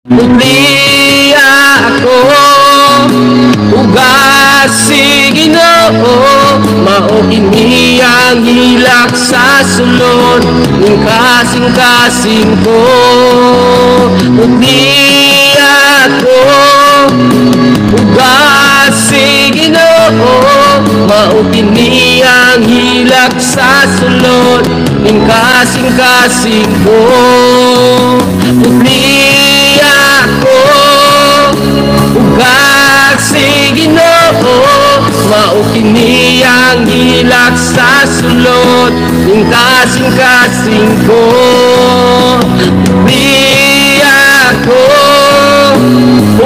Putli ako ugas si Ginoo, mao kini ang hilak sa sulod ning kasing-kasing ko. Putli ako ugas si Ginoo, mao kini ang hilak sa sulod ning kasing-kasing ko. Putli ako ugas si Ginoo, mao kini ang hilak sa sulod ning kasing-kasing ko. Di ako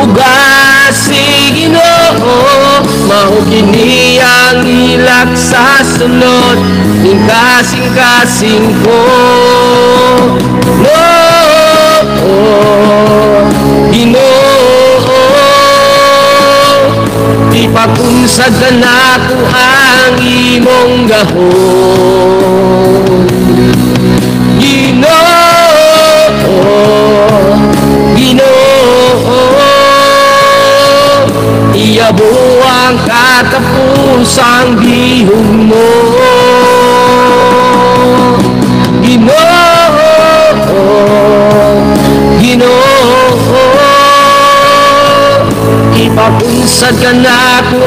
ugas si Ginoo, mao kini ang hilak sa sulod ning kasing-kasing ko. Ginoo, ipakunsad na ko ang imong gahom. Ginoo, Ginoo, iyabo ang katapusang bihong mo. Ginoo, ipakunsad ka na ko